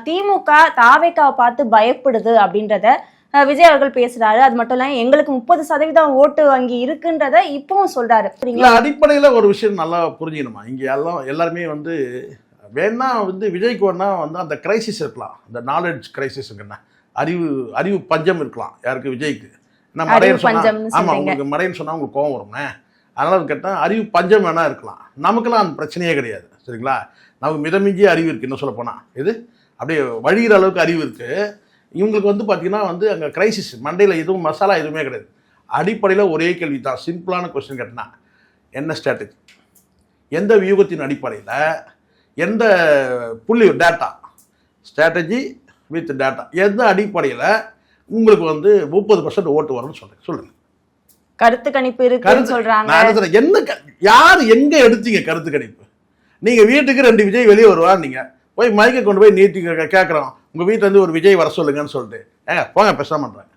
திமுக தாவேக்காவை பார்த்து பயப்படுது அப்படின்றத விஜய் அவர்கள் பேசுறாரு. அது மட்டும் இல்லாம எங்களுக்கு 30% ஓட்டு வங்கி இருக்குன்றத இப்பவும் சொல்றாரு. அடிப்படையில ஒரு விஷயம் நல்லா புரிஞ்சுக்கணுமா, இங்க எல்லாருமே வந்து வேணா வந்து விஜய்க்கு வேணா வந்து அந்த கிரைசிஸ் இருக்கலாம், அந்த நாலேஜ் கிரைசிஸ், அறிவு பஞ்சம் இருக்கலாம் யாருக்கு, விஜய்க்கு. நான் மடையன்னு சொன்னா, ஆமா உங்களுக்கு மடையன்னு சொன்னா உங்களுக்கு கோவம் வரும்னே, அதனால கேட்டால் அறிவு பஞ்சம் வேணா இருக்கலாம். நமக்கெல்லாம் அந்த பிரச்சனையே கிடையாது, சரிங்களா. நமக்கு மிதமிஞ்சிய அறிவு இருக்குது, இன்னும் சொல்ல போனால் இது அப்படியே வழிகிற அளவுக்கு அறிவு இருக்குது. இவங்களுக்கு வந்து பார்த்தீங்கன்னா வந்து அங்கே கிரைசிஸ், மண்டையில் எதுவும் மசாலா எதுவுமே கிடையாது. அடிப்படையில் ஒரே கேள்வி தான், சிம்பிளான கொஸ்டின் கேட்டினா என்ன ஸ்ட்ராட்டஜி, எந்த வியூகத்தின் அடிப்படையில், எந்த புள்ளி டேட்டா, ஸ்ட்ராட்டஜி வித் டேட்டா, எந்த அடிப்படையில் உங்களுக்கு வந்து 30% ஓட்டு வரும்னு சொல்லுங்க. கருத்து கணிப்பு இருக்குன்னு சொல்றாங்க. என்ன யார் எங்க எடுத்தீங்க கருத்து கணிப்பு? நீங்க வீட்டுக்கு 2 விஜய் வெளியே வருவார், நீங்க போய் மைக்கை கொண்டு போய் நீட்டி கேட்குறோம் உங்க வீட்டுல இருந்து ஒரு விஜய் வர சொல்லுங்கன்னு சொல்லிட்டு, ஏங்க போங்க பேசாம பண்றாங்க.